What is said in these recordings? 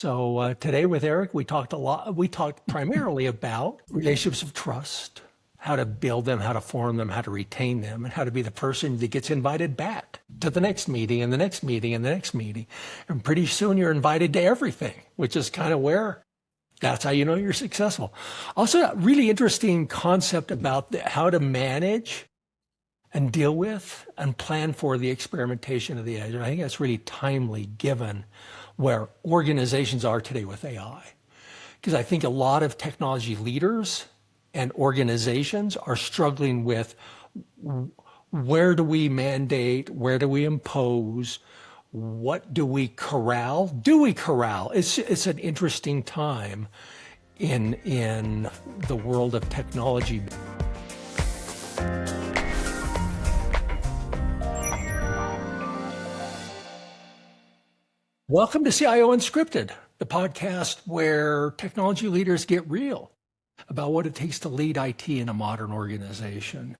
So today with Eric, we talked a lot. We talked primarily about relationships of trust, how to build them, how to form them, how to retain them, and how to be the person that gets invited back to the next meeting and the next meeting and the next meeting. And pretty soon you're invited to everything, which is kind of where that's how you know you're successful. Also, a really interesting concept about how to manage and deal with and plan for the experimentation of the edge. And I think that's really timely given where organizations are today with AI. Because I think a lot of technology leaders and organizations are struggling with where do we mandate, where do we impose, what do we corral? Do we corral? It's an interesting time in the world of technology. Welcome to CIO Unscripted, the podcast where technology leaders get real about what it takes to lead IT in a modern organization.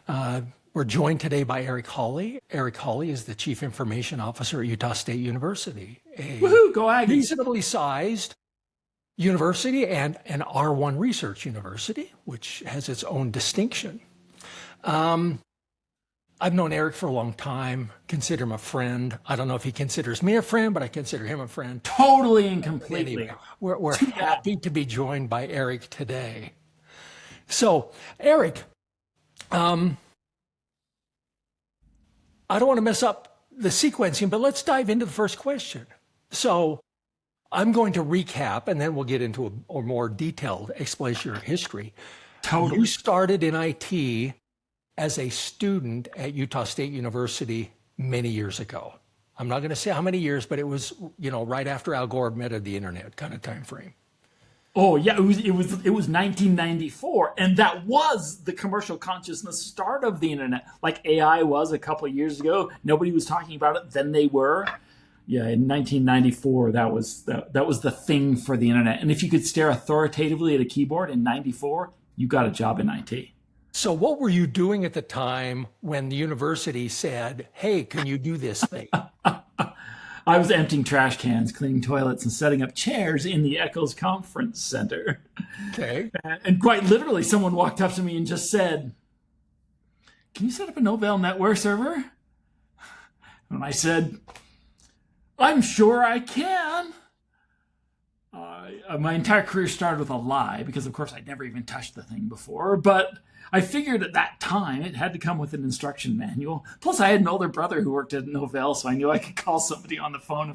We're joined today by Eric Hawley. Eric Hawley is the Chief Information Officer at Utah State University, a Woohoo, go Aggies. Reasonably sized university and an R1 research university, which has its own distinction. I've known Eric for a long time, consider him a friend. I don't know if he considers me a friend, but I consider him a friend. Totally and completely. Anyway, we're happy to be joined by Eric today. So, Eric, I don't want to mess up the sequencing, but let's dive into the first question. So, I'm going to recap, and then we'll get into a more detailed explanation of history. Totally. You started in IT as a student at Utah State University many years ago. I'm not going to say how many years, but it was, right after Al Gore invented the internet kind of time frame. Oh yeah, it was 1994, and that was the commercial consciousness start of the internet. Like AI was a couple of years ago, nobody was talking about it. Then they were. Yeah, in 1994, that was the thing for the internet. And if you could stare authoritatively at a keyboard in '94, you got a job in IT. So what were you doing at the time when the university said, hey, can you do this thing? I was emptying trash cans, cleaning toilets, and setting up chairs in the Eccles Conference Center. Okay. And quite literally, someone walked up to me and just said, can you set up a Novell NetWare server? And I said, I'm sure I can. My entire career started with a lie because, of course, I'd never even touched the thing before. But I figured at that time it had to come with an instruction manual. Plus, I had an older brother who worked at Novell, so I knew I could call somebody on the phone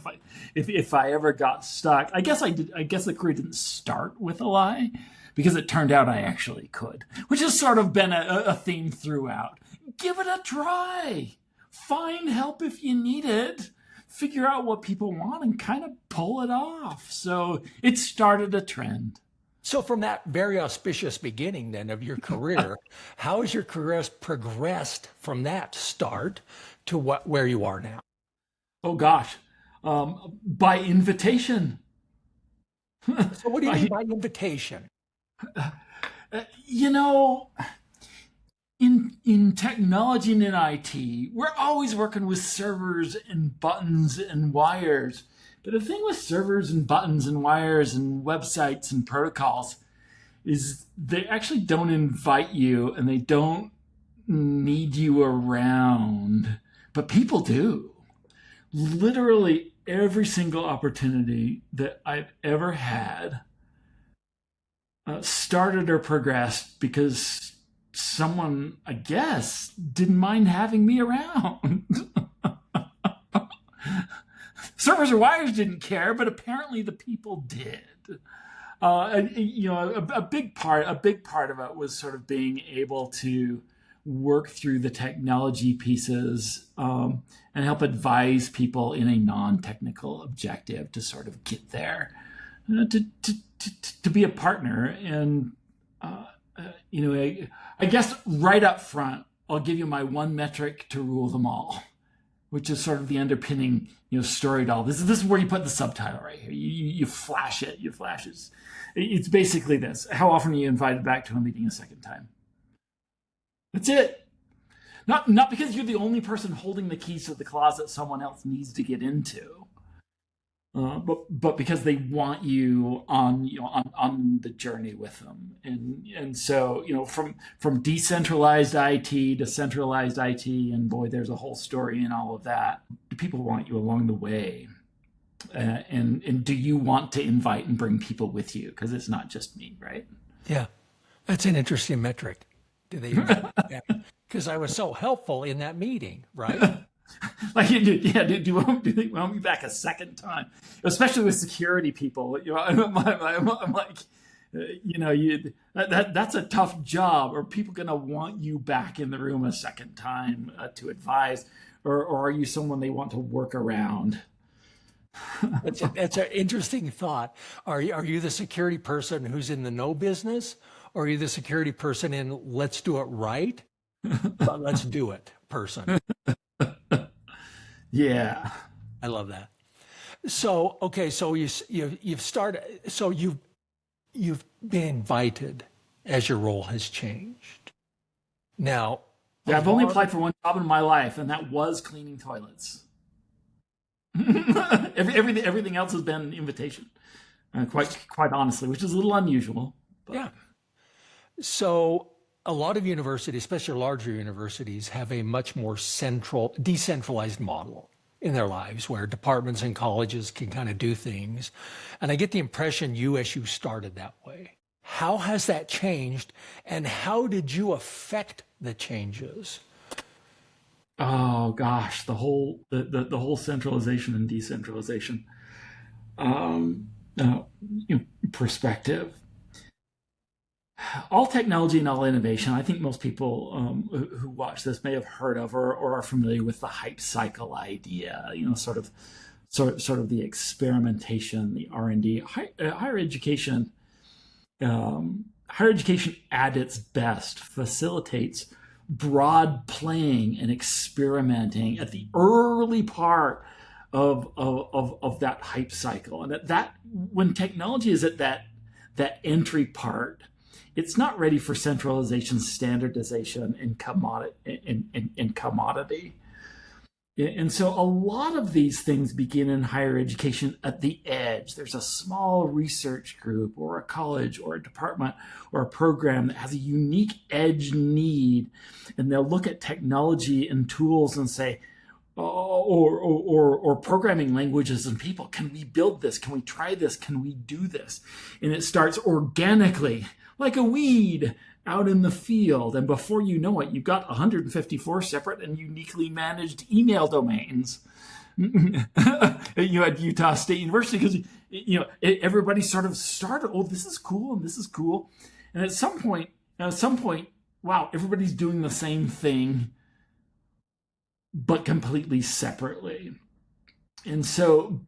if I ever got stuck. I guess the career didn't start with a lie because it turned out I actually could, which has sort of been a theme throughout. Give it a try. Find help if you need it. Figure out what people want and kind of pull it off. So it started a trend. So from that very auspicious beginning then of your career, how has your career progressed from that start to where you are now? Oh gosh, by invitation. So what do you mean by invitation? In technology and in IT, we're always working with servers and buttons and wires. But the thing with servers and buttons and wires and websites and protocols is they actually don't invite you and they don't need you around, but people do. Literally every single opportunity that I've ever had started or progressed because someone, I guess, didn't mind having me around. Servers or wires didn't care, but apparently the people did. A big part of it was sort of being able to work through the technology pieces and help advise people in a non-technical objective to sort of get there, to be a partner. And I guess right up front, I'll give you my one metric to rule them all, which is sort of the underpinning, story to all. This is where you put the subtitle right here. You flash it. You flash it. It's basically this. How often are you invited back to a meeting a second time? That's it. Not because you're the only person holding the keys to the closet someone else needs to get into. but because they want you on on the journey with them, and so from decentralized IT to centralized IT, and boy, there's a whole story in all of that. Do people want you along the way? And do you want to invite and bring people with you? Because it's not just me, right? Yeah, that's an interesting metric. Do they? Because I was so helpful in that meeting, right? Like, do you want me back a second time? Especially with security people, I'm like, that's a tough job. Are people going to want you back in the room a second time to advise, or are you someone they want to work around? That's an interesting thought. Are you the security person who's in the no business, or are you the security person in let's do it right, but let's do it person? Yeah. I love that. So okay, so you've started. So you've been invited as your role has changed. Now, Yeah, I've only applied for one job in my life, and that was cleaning toilets. Everything else has been invitation, quite honestly, which is a little unusual. But. Yeah. So a lot of universities, especially larger universities, have a much more decentralized model in their lives where departments and colleges can kind of do things. And I get the impression USU started that way. How has that changed, and how did you affect the changes? Oh gosh, the whole centralization and decentralization perspective. All technology and all innovation. I think most people who watch this may have heard of or are familiar with the hype cycle idea. Sort of the experimentation, the R&D. Higher education. Higher education at its best facilitates broad playing and experimenting at the early part of that hype cycle. And that when technology is at that entry part, it's not ready for centralization, standardization, and commodity. And so a lot of these things begin in higher education at the edge. There's a small research group or a college or a department or a program that has a unique edge need, and they'll look at technology and tools and say, or programming languages and people, can we build this? Can we try this? Can we do this? And it starts organically, like a weed, out in the field, and before you know it, you've got 154 separate and uniquely managed email domains. At Utah State University, because everybody sort of started, oh, this is cool and this is cool, and at some point, wow, everybody's doing the same thing, but completely separately. And so,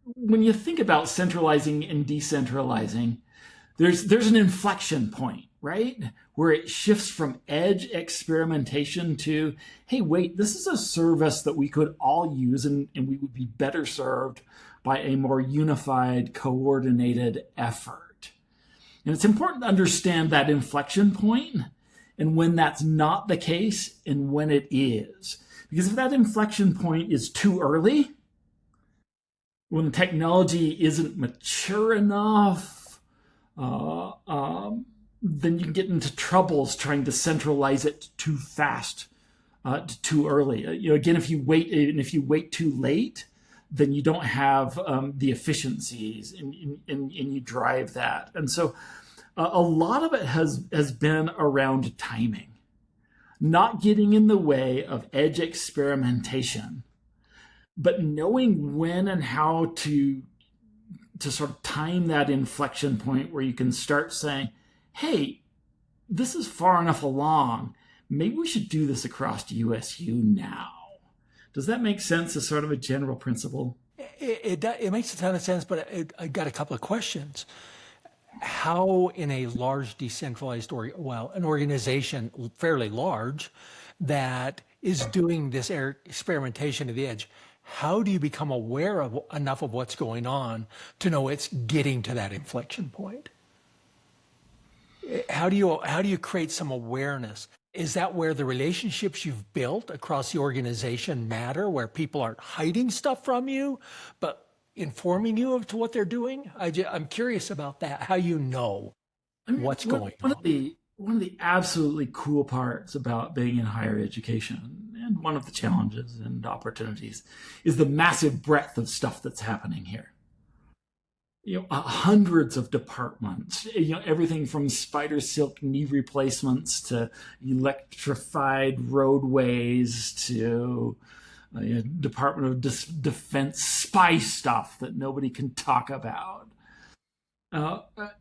when you think about centralizing and decentralizing, there's an inflection point, right? Where it shifts from edge experimentation to, hey, wait, this is a service that we could all use, and we would be better served by a more unified, coordinated effort. And it's important to understand that inflection point and when that's not the case and when it is. Because if that inflection point is too early, when the technology isn't mature enough, then you can get into troubles trying to centralize it too fast, too early. Again, if you wait too late, then you don't have the efficiencies, and you drive that. And so, a lot of it has been around timing, not getting in the way of edge experimentation, but knowing when and how to sort of time that inflection point where you can start saying, hey, this is far enough along. Maybe we should do this across USU now. Does that make sense as sort of a general principle? It makes a ton of sense, but I got a couple of questions. How in a large decentralized an organization fairly large that is doing this experimentation to the edge, how do you become aware of enough of what's going on to know it's getting to that inflection point? How do you create some awareness? Is that where the relationships you've built across the organization matter, where people aren't hiding stuff from you, but informing you of to what they're doing? I'm curious about that, how you know what's going on. One of the absolutely cool parts about being in higher education, and one of the challenges and opportunities, is the massive breadth of stuff that's happening here. Hundreds of departments, everything from spider silk knee replacements to electrified roadways to Department of Defense spy stuff that nobody can talk about.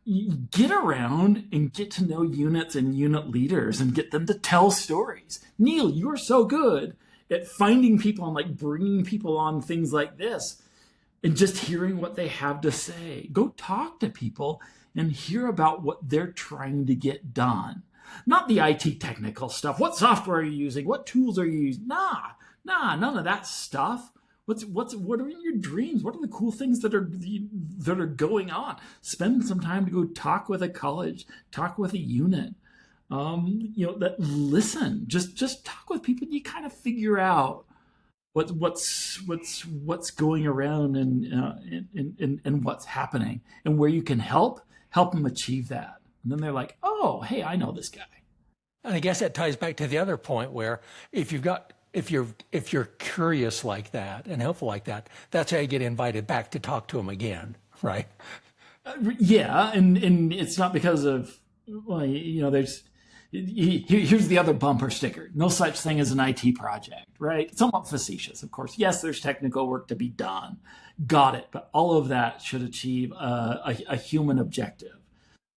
You get around and get to know units and unit leaders and get them to tell stories. Niel, you're so good at finding people and like bringing people on things like this and just hearing what they have to say. Go talk to people and hear about what they're trying to get done. Not the IT technical stuff. What software are you using? What tools are you using? Nah, none of that stuff. What are in your dreams? What are the cool things that are going on? Spend some time to go talk with a college, talk with a unit. That listen. Just talk with people. You kind of figure out what's going around and what's happening and where you can help them achieve that. And then they're like, oh, hey, I know this guy. And I guess that ties back to the other point where if you're curious like that and helpful like that, that's how you get invited back to talk to them again, right? Yeah, and it's not because of there's here's the other bumper sticker: no such thing as an IT project, right? Somewhat facetious, of course. Yes, there's technical work to be done, got it, but all of that should achieve a human objective.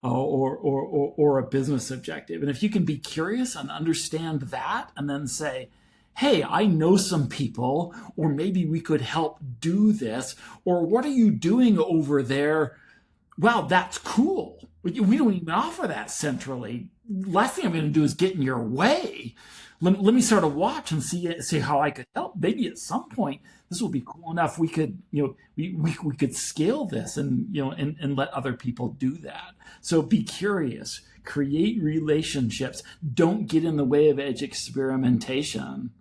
Or a business objective. And if you can be curious and understand that and then say, hey, I know some people, or maybe we could help do this, or what are you doing over there? Wow, that's cool. We don't even offer that centrally. Last thing I'm going to do is get in your way. Let me sort of watch and see how I could help. Maybe at some point this will be cool enough. We could, we could scale this and let other people do that. So be curious, create relationships. Don't get in the way of edge experimentation,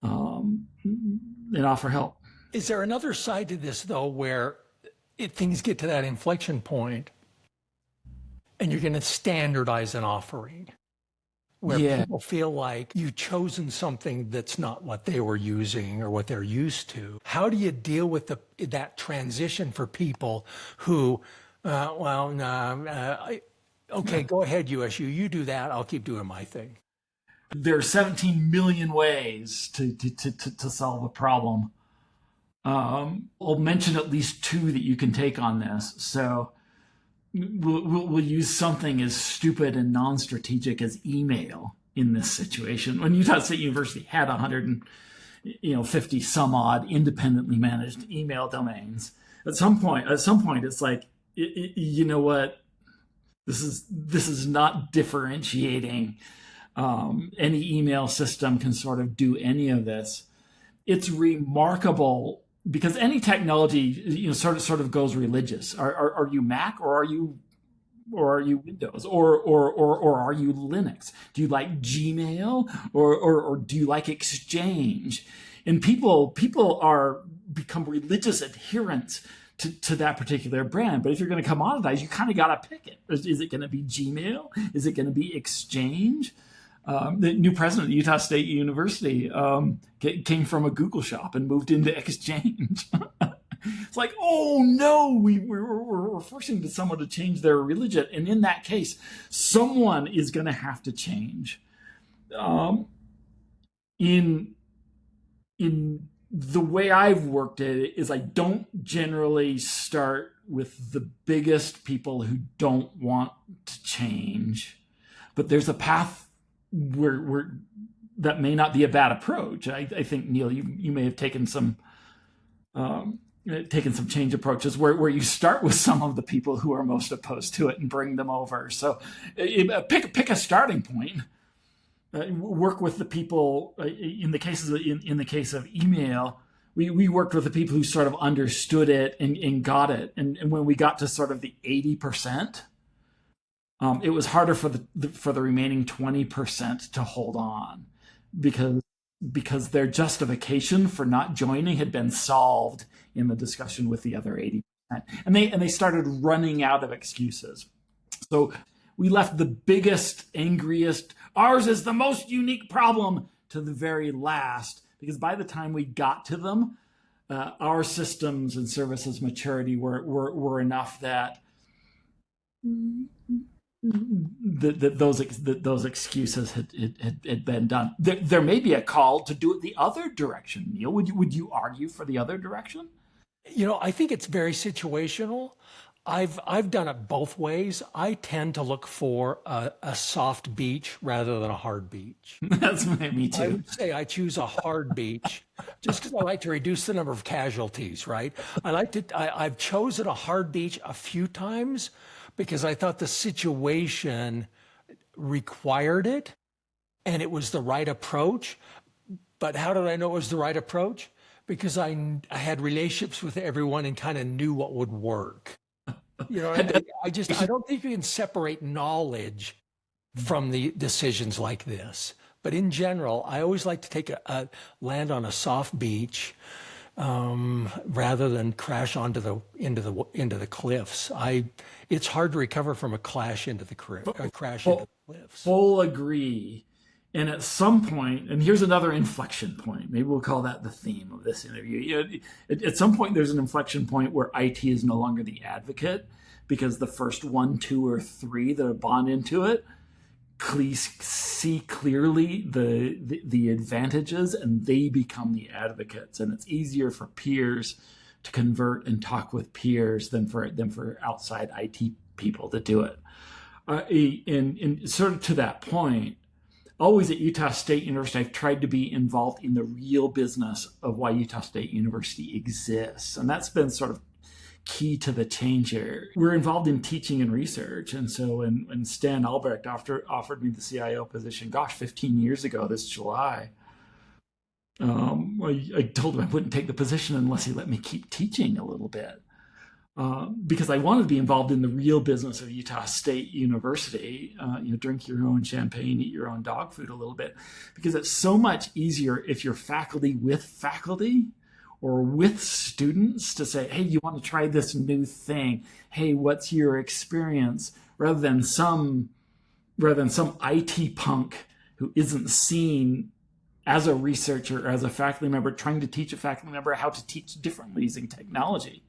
and offer help. Is there another side to this though, where things get to that inflection point and you're going to standardize an offering? Where people feel like you've chosen something that's not what they were using or what they're used to. How do you deal with that transition for people who, okay, go ahead, USU, you do that, I'll keep doing my thing. There are 17 million ways to solve a problem. I'll mention at least two that you can take on this. So we'll use something as stupid and non-strategic as email in this situation. When Utah State University had 150 some odd independently managed email domains, at some point it's like, you know what, this is not differentiating. Any email system can sort of do any of this. It's remarkable because any technology, sort of goes religious. Are you Mac or are you Windows or are you Linux? Do you like Gmail or do you like Exchange? And people are become religious adherents to that particular brand. But if you're going to commoditize, you kind of got to pick it. Is it going to be Gmail? Is it going to be Exchange? The new president of Utah State University came from a Google shop and moved into Exchange. It's like, oh no, we're forcing someone to change their religion, and in that case, someone is going to have to change. In the way I've worked at it is I don't generally start with the biggest people who don't want to change, but there's a path where that may not be a bad approach. I think, Niel, you may have taken some change approaches where you start with some of the people who are most opposed to it and bring them over. So pick a starting point. Work with the people. In the case of email, we worked with the people who sort of understood it and got it. And when we got to sort of the 80%. It was harder for the remaining 20% to hold on because their justification for not joining had been solved in the discussion with the other 80%. And they started running out of excuses. So we left the biggest, angriest, ours is the most unique problem, to the very last, because by the time we got to them, our systems and services maturity were enough that those excuses had been done. There may be a call to do it the other direction. Niel, would you argue for the other direction? I think it's very situational. I've done it both ways. I tend to look for a soft beach rather than a hard beach. That's me too. I would say I choose a hard beach just because I like to reduce the number of casualties, right? I've chosen a hard beach a few times because I thought the situation required it and it was the right approach. But how did I know it was the right approach? Because I had relationships with everyone and kind of knew what would work. I don't think you can separate knowledge from the decisions like this. But in general, I always like to take land on a soft beach rather than crash into the cliffs. It's hard to recover from a crash into the cliffs. Full agree. And at some point, and here's another inflection point. Maybe we'll call that the theme of this interview. At some point, there's an inflection point where IT is no longer the advocate, because the first 1, 2, or 3 that have bought into it see clearly the advantages, and they become the advocates. And it's easier for peers to convert and talk with peers than for outside IT people to do it. And sort of to that point, always at Utah State University, I've tried to be involved in the real business of why Utah State University exists. And that's been sort of key to the change here. We're involved in teaching and research. And so when Stan Albrecht offered me the CIO position, 15 years ago this July, I told him I wouldn't take the position unless he let me keep teaching a little bit. Because I wanted to be involved in the real business of Utah State University. Drink your own champagne, eat your own dog food a little bit, because it's so much easier if you're faculty or with students to say, hey, you want to try this new thing? Hey, what's your experience? Rather than some IT punk who isn't seen as a researcher or as a faculty member trying to teach a faculty member how to teach differently using technology.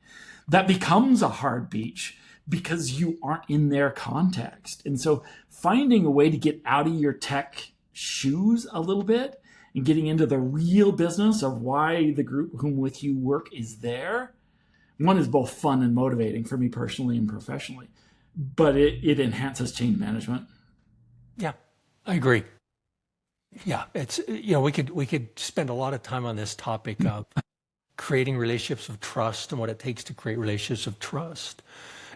That becomes a hard beach because you aren't in their context. And so finding a way to get out of your tech shoes a little bit and getting into the real business of why the group whom with you work is there, one is both fun and motivating for me personally and professionally, but it enhances change management. Yeah, I agree. Yeah, it's, we could spend a lot of time on this topic of creating relationships of trust and what it takes to create relationships of trust,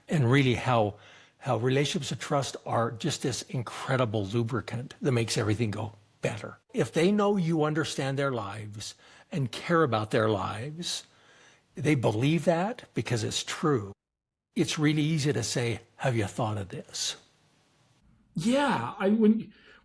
and really how relationships of trust are just this incredible lubricant that makes everything go better. If they know you understand their lives and care about their lives, they believe that because it's true. It's really easy to say, have you thought of this? Yeah,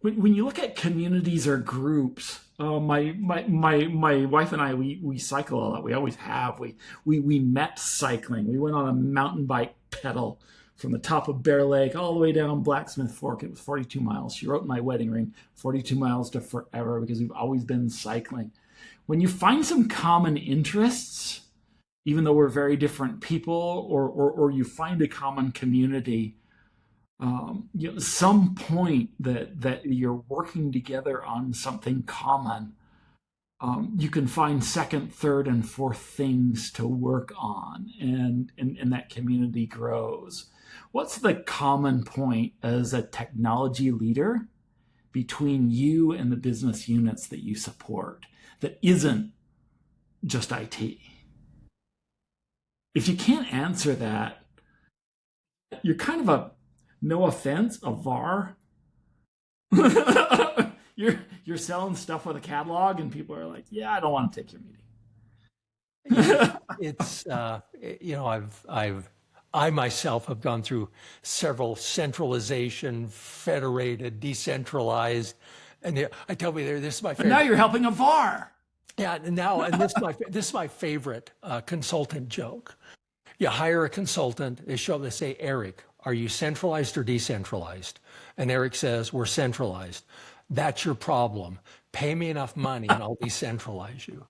when you look at communities or groups, my wife and I, we cycle a lot. We always have. We met cycling. We went on a mountain bike pedal from the top of Bear Lake all the way down Blacksmith Fork. It was 42 miles. She wrote in my wedding ring, 42 miles to forever, because we've always been cycling. When you find some common interests, even though we're very different people, or you find a common community, some point that you're working together on something common, you can find second, third, and fourth things to work on, and that community grows. What's the common point as a technology leader between you and the business units that you support that isn't just IT? If you can't answer that, you're kind of no offense, a VAR. You're selling stuff with a catalog, and people are like, "Yeah, I don't want to take your meeting." It's I myself have gone through several centralization, federated, decentralized, and I tell me this is my favorite. But now you're helping a VAR. Yeah, and this is my favorite consultant joke. You hire a consultant, they show up, they say, Eric, are you centralized or decentralized? And Eric says, we're centralized. That's your problem. Pay me enough money and I'll decentralize you.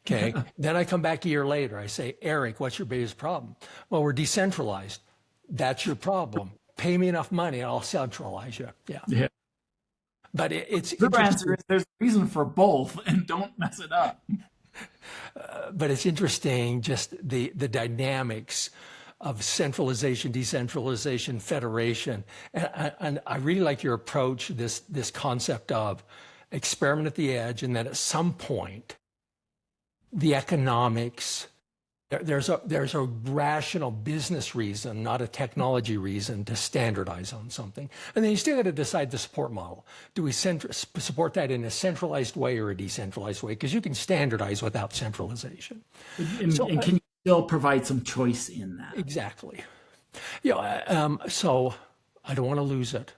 Okay. Then I come back a year later. I say, Eric, what's your biggest problem? Well, we're decentralized. That's your problem. Pay me enough money and I'll centralize you. Yeah. Yeah. But it's The answer is there's a reason for both, and don't mess it up. but it's interesting just the dynamics of centralization, decentralization, federation. And I really like your approach, this concept of experiment at the edge, and then at some point, the economics, there's a rational business reason, not a technology reason, to standardize on something. And then you still got to decide the support model. Do we support that in a centralized way or a decentralized way? Because you can standardize without centralization. And can you still provide some choice in that? Exactly. So I don't want to lose it,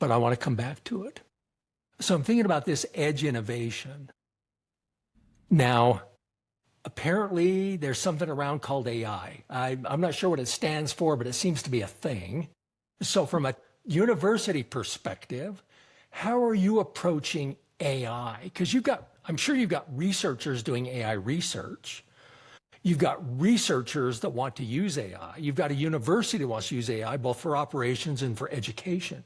but I want to come back to it. So I'm thinking about this edge innovation. Now, apparently, there's something around called AI. I'm not sure what it stands for, but it seems to be a thing. So from a university perspective, how are you approaching AI? Because I'm sure you've got researchers doing AI research. You've got researchers that want to use AI. You've got a university that wants to use AI, both for operations and for education.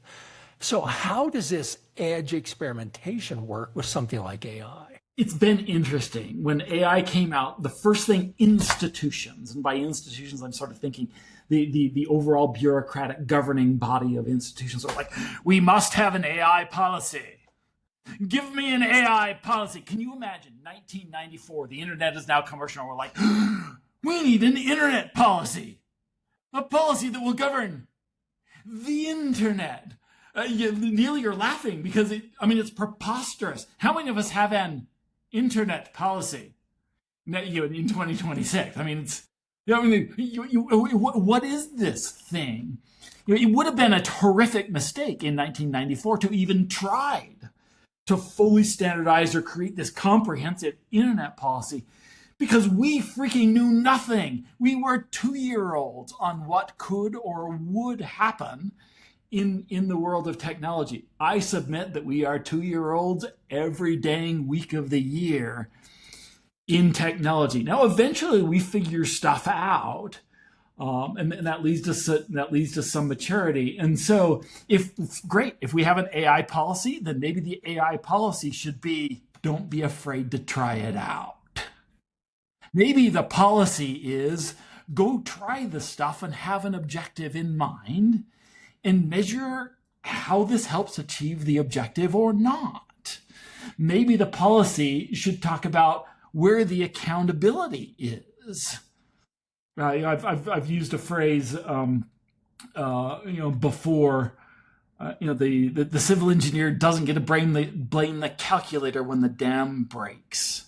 So how does this edge experimentation work with something like AI? It's been interesting. When AI came out, the first thing institutions, and by institutions, I'm sort of thinking the overall bureaucratic governing body of institutions are like, we must have an AI policy. Give me an AI policy. Can you imagine 1994, the internet is now commercial, and we're like, we need an internet policy. A policy that will govern the internet. Neil, you're laughing because it's preposterous. How many of us have an internet policy in 2026? What is this thing? It would have been a horrific mistake in 1994 to even try to fully standardize or create this comprehensive internet policy, because we freaking knew nothing. We were 2-year-olds on what could or would happen in the world of technology. I submit that we are 2-year-olds every dang week of the year in technology. Now, eventually we figure stuff out, and that leads to some maturity. And so, if we have an AI policy, then maybe the AI policy should be, don't be afraid to try it out. Maybe the policy is, go try the stuff and have an objective in mind, and measure how this helps achieve the objective or not. Maybe the policy should talk about where the accountability is. I've used a phrase before. The civil engineer doesn't get to blame the calculator when the dam breaks.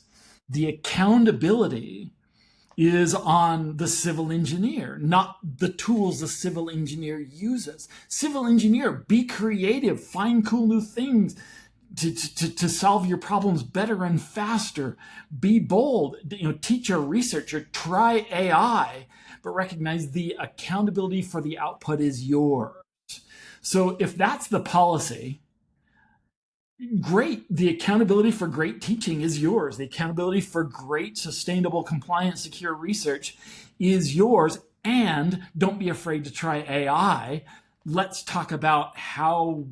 The accountability is on the civil engineer, not the tools the civil engineer uses. Civil engineer, be creative, find cool new things to solve your problems better and faster. Be bold, teach a researcher, try AI, but recognize the accountability for the output is yours. So if that's the policy, great. The accountability for great teaching is yours. The accountability for great, sustainable, compliant, secure research is yours. And don't be afraid to try AI. Let's talk about how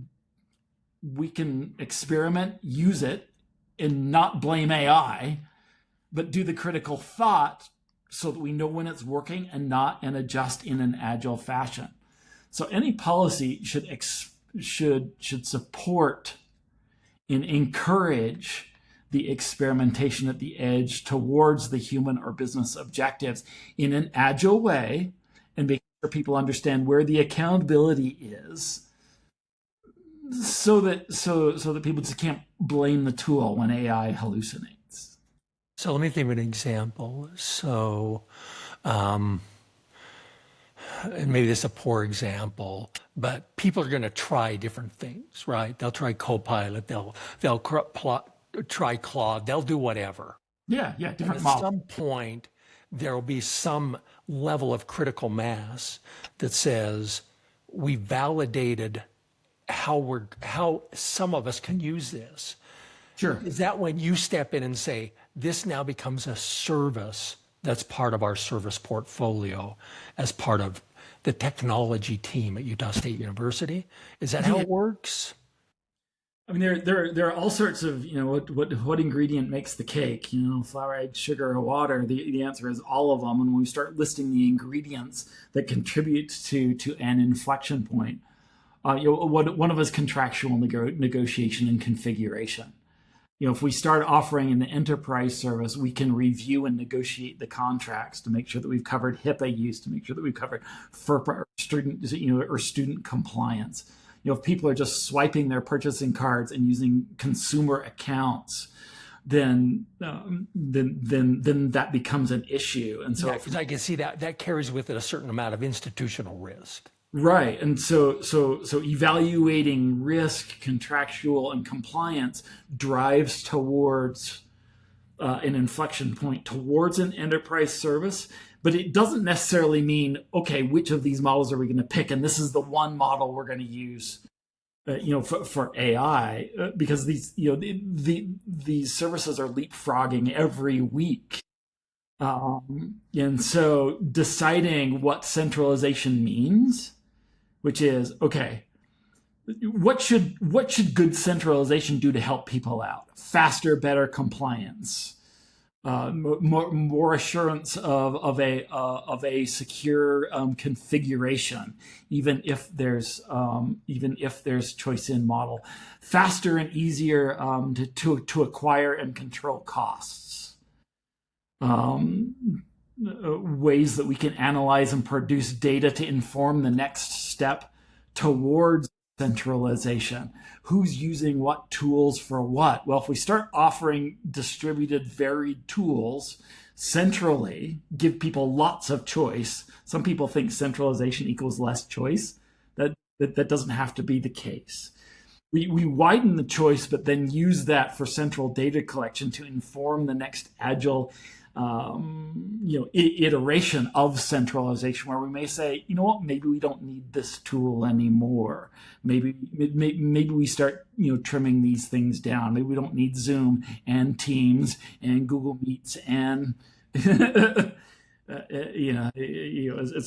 we can experiment, use it, and not blame AI, but do the critical thought so that we know when it's working and adjust in an agile fashion. So any policy should support and encourage the experimentation at the edge towards the human or business objectives in an agile way, and make sure people understand where the accountability is, so that people just can't blame the tool when AI hallucinates. So let me think of an example. So, and maybe this is a poor example, but people are going to try different things, right? They'll try Copilot, they'll try Claude, they'll do whatever. Yeah, And different at model. some point, there will be some level of critical mass that says we validated how some of us can use this. Sure. Is that when you step in and say, this now becomes a service that's part of our service portfolio as part of the technology team at Utah State University? Is that how Yeah. it works? I mean, there are all sorts of, what ingredient makes the cake, flour, egg, sugar, or water. The answer is all of them. And when we start listing the ingredients that contribute to an inflection point, one of us contractual negotiation and configuration. If we start offering an enterprise service, we can review and negotiate the contracts to make sure that we've covered HIPAA use, to make sure that we've covered FERPA or student compliance. If people are just swiping their purchasing cards and using consumer accounts, then that becomes an issue. And so, because I can see that carries with it a certain amount of institutional risk. right. And so evaluating risk, contractual, and compliance drives towards an inflection point towards an enterprise service. But it doesn't necessarily mean, okay, which of these models are we going to pick? And this is the one model we're going to use, for AI, because these services are leapfrogging every week. And so deciding what centralization means, which is, okay, what should good centralization do to help people out? Faster, better compliance, more assurance of a secure configuration, even if there's choice in model, faster and easier to acquire and control costs. Ways that we can analyze and produce data to inform the next step towards centralization. Who's using what tools for what? Well, if we start offering distributed, varied tools centrally, give people lots of choice. Some people think centralization equals less choice. That doesn't have to be the case. We widen the choice, but then use that for central data collection to inform the next agile iteration of centralization, where we may say, maybe we don't need this tool anymore. Maybe we start, trimming these things down. Maybe we don't need Zoom and Teams and Google Meets and, as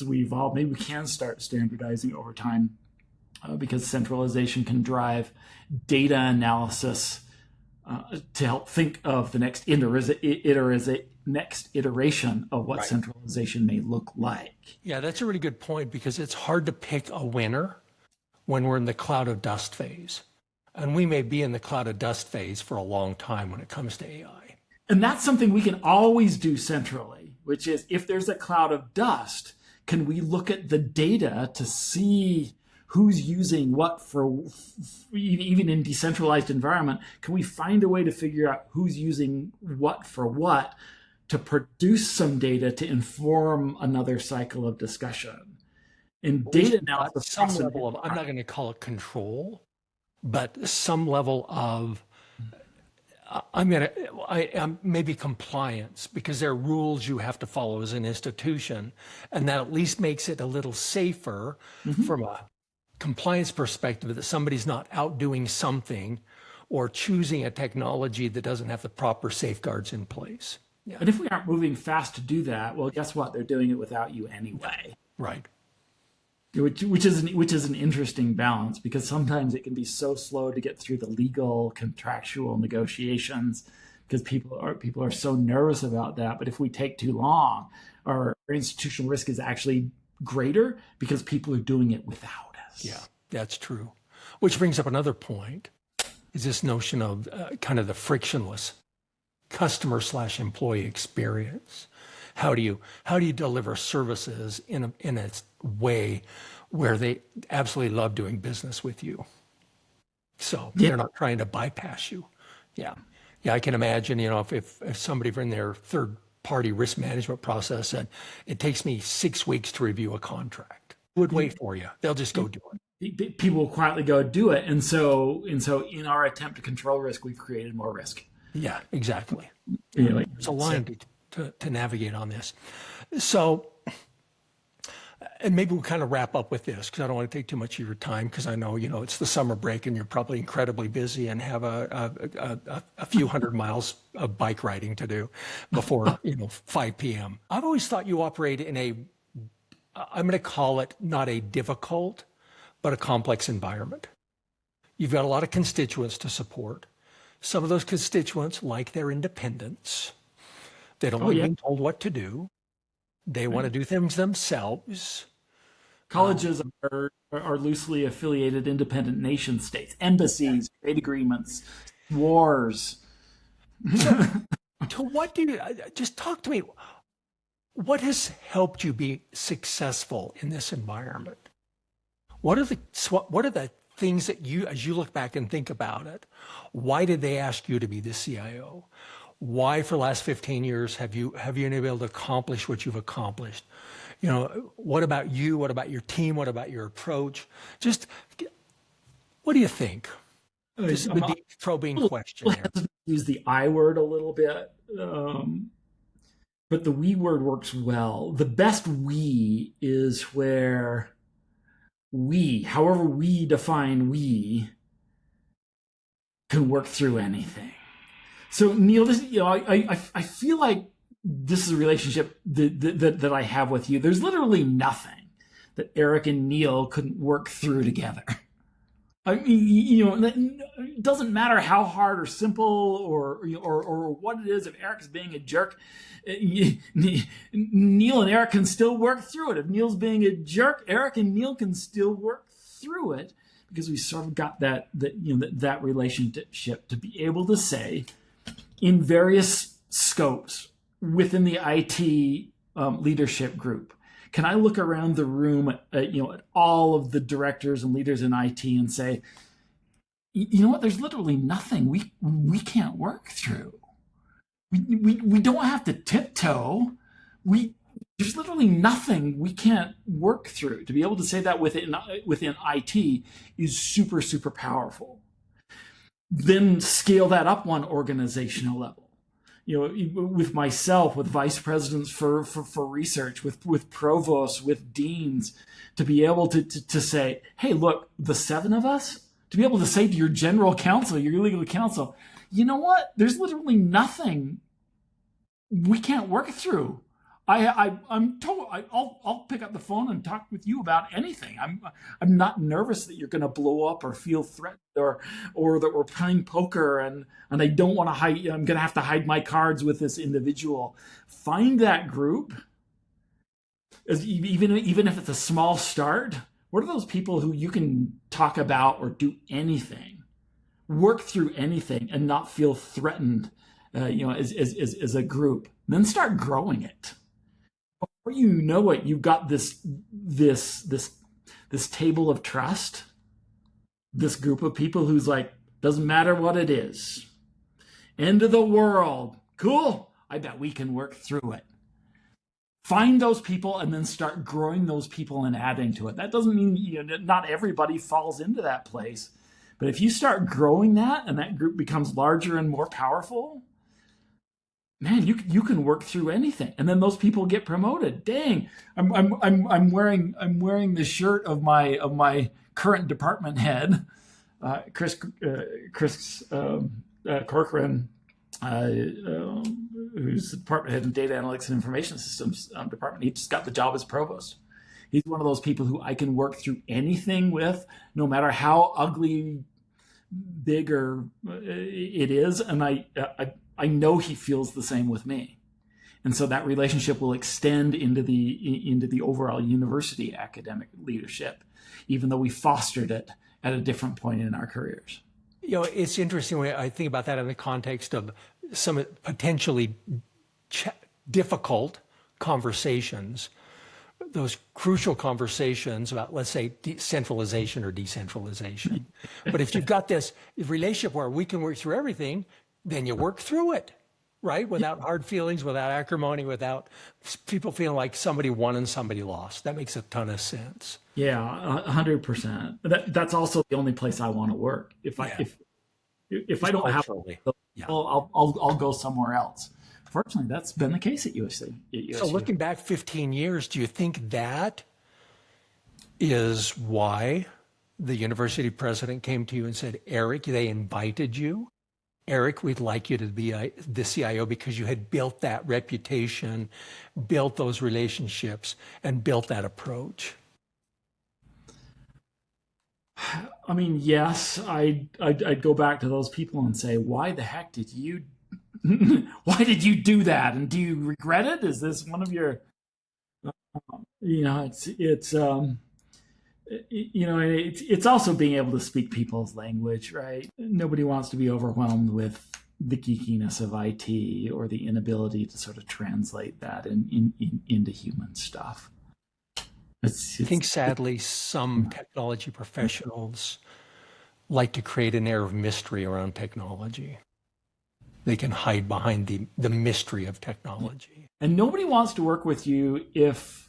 we evolve, maybe we can start standardizing over time, because centralization can drive data analysis to help think of the next iteration of what centralization may look like. Yeah, that's a really good point, because it's hard to pick a winner when we're in the cloud of dust phase. And we may be in the cloud of dust phase for a long time when it comes to AI. And that's something we can always do centrally, which is, if there's a cloud of dust, can we look at the data to see who's using what even in decentralized environment? Can we find a way to figure out who's using what for what to produce some data to inform another cycle of discussion? And data analysis, some level of, I'm not going to call it control, but some level of, maybe compliance, because there are rules you have to follow as an institution, and that at least makes it a little safer from a compliance perspective, that somebody's not outdoing something or choosing a technology that doesn't have the proper safeguards in place. Yeah. And if we aren't moving fast to do that, well, guess what? They're doing it without you anyway. Right. Which is an interesting balance, because sometimes it can be so slow to get through the legal contractual negotiations, because people are so nervous about that. But if we take too long, our institutional risk is actually greater because people are doing it without us. Yeah, that's true. Which brings up another point, is this notion of kind of the frictionless customer/employee experience. How do you deliver services in a way where they absolutely love doing business with you? So they're not trying to bypass you. Yeah. I can imagine, if somebody from their third-party risk management process said, it takes me 6 weeks to review a contract, would wait for you. They'll just go do it. People will quietly go do it. And so in our attempt to control risk, we've created more risk. Yeah, exactly. You know, There's a line to navigate on this. So, and maybe we'll kind of wrap up with this because I don't want to take too much of your time because I know, it's the summer break and you're probably incredibly busy and have a few hundred miles of bike riding to do before, 5 p.m. I've always thought you operate in I'm going to call it not a difficult, but a complex environment. You've got a lot of constituents to support. Some of those constituents like their independence. They don't like being told what to do. They want to do things themselves. Colleges are loosely affiliated independent nation states, embassies, trade agreements, wars. To what do you just talk to me? What has helped you be successful in this environment? What are the things that as you look back and think about it, why did they ask you to be the CIO? Why for the last 15 years have you been able to accomplish what you've accomplished? What about you? What about your team? What about your approach? Just, what do you think? This is a deep probing question here. Use the I word a little bit, but the we word works well. The best we is where however we define we, can work through anything. So Niel, this, I feel like this is a relationship that I have with you. There's literally nothing that Eric and Niel couldn't work through together. I mean, it doesn't matter how hard or simple or what it is. If Eric's being a jerk, Niel and Eric can still work through it. If Niel's being a jerk, Eric and Niel can still work through it because we sort of got that relationship to be able to say, in various scopes within the IT leadership group, can I look around the room at all of the directors and leaders in IT and say, you know what? There's literally nothing we can't work through. We don't have to tiptoe. There's literally nothing we can't work through. To be able to say that within IT is super, super powerful. Then scale that up one organizational level. With myself, with vice presidents for research, with provosts, with deans, to be able to say, hey, look, the 7 of us, to be able to say to your general counsel, your legal counsel, you know what? There's literally nothing we can't work through. I'll pick up the phone and talk with you about anything. I'm not nervous that you're going to blow up or feel threatened or that we're playing poker and I don't want to hide. I'm going to have to hide my cards with this individual. Find that group, even if it's a small start. What are those people who you can talk about or do anything, work through anything, and not feel threatened, as a group? Then start growing it. Before you know it, you've got this table of trust, this group of people who's like, doesn't matter what it is, end of the world, cool, I bet we can work through it. Find those people and then start growing those people and adding to it. That doesn't mean not everybody falls into that place, but if you start growing that and that group becomes larger and more powerful, man, you can work through anything, and then those people get promoted. Dang, I'm wearing the shirt of my current department head, Chris Corcoran, who's the department head in data analytics and information systems department. He just got the job as provost. He's one of those people who I can work through anything with, no matter how ugly, big or it is, and I know he feels the same with me. And so that relationship will extend into the overall university academic leadership, even though we fostered it at a different point in our careers. It's interesting when I think about that in the context of some potentially difficult conversations, those crucial conversations about, let's say, centralization or decentralization. But if you've got this relationship where we can work through everything, then you work through it, right? Without hard feelings, without acrimony, without people feeling like somebody won and somebody lost. That makes a ton of sense. Yeah, 100%. That's also the only place I want to work. If I don't have Yeah. Well, I'll go somewhere else. Fortunately, that's been the case at USC. So looking back 15 years, do you think that is why the university president came to you and said, Eric, they invited you? Eric, we'd like you to be the CIO because you had built that reputation, built those relationships, and built that approach. I mean, yes, I'd go back to those people and say, why the heck did you why did you do that? And do you regret it? Is this one of your, it's also being able to speak people's language, right? Nobody wants to be overwhelmed with the geekiness of IT or the inability to sort of translate that into human stuff. I think sadly, some technology professionals like to create an air of mystery around technology. They can hide behind the mystery of technology. And nobody wants to work with you if,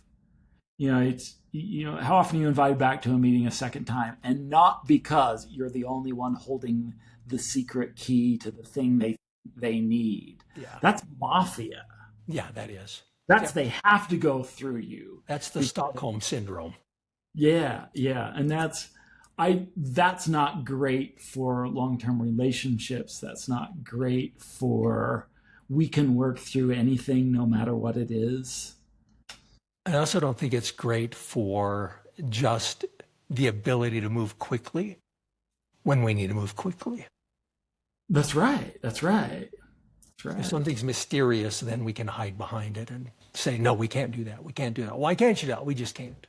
how often are you invited back to a meeting a second time, and not because you're the only one holding the secret key to the thing they need. Yeah. That's mafia. Yeah, that is. They have to go through you. That's the Stockholm syndrome. Yeah. And that's not great for long-term relationships. That's not great for, we can work through anything no matter what it is. I also don't think it's great for just the ability to move quickly when we need to move quickly. That's right. If something's mysterious, then we can hide behind it and say, no, we can't do that. We can't do that. Why can't you do that? We just can't.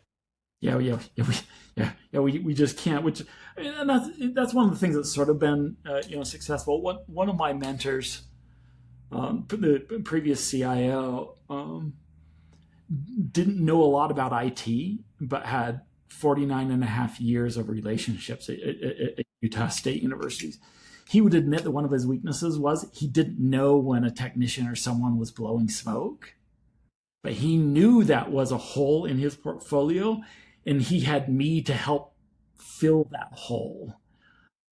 We just can't. And that's one of the things that's sort of been successful. One of my mentors, the previous CIO, didn't know a lot about IT, but had 49 and a half years of relationships at Utah State University. He would admit that one of his weaknesses was he didn't know when a technician or someone was blowing smoke, but he knew that was a hole in his portfolio, and he had me to help fill that hole.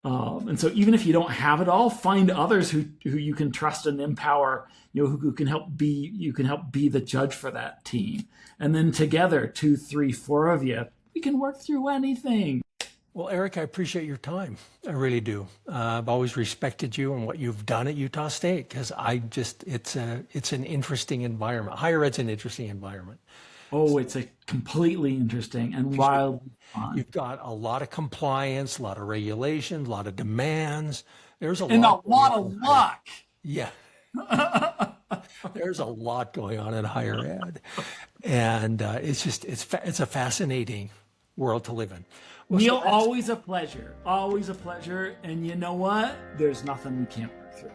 And so even if you don't have it all, find others who you can trust and empower, who can help be the judge for that team. And then together, 2, 3, 4 of you, we can work through anything. Well, Eric, I appreciate your time. I really do. I've always respected you and what you've done at Utah State, because it's an interesting environment. Higher ed's an interesting environment. Oh, it's a completely interesting and wild fun. You've got a lot of compliance, a lot of regulations, a lot of demands. There's a lot of luck. Yeah. There's a lot going on in higher ed. And it's a fascinating world to live in. Well, Niel, always a pleasure. Always a pleasure. And you know what? There's nothing we can't work through.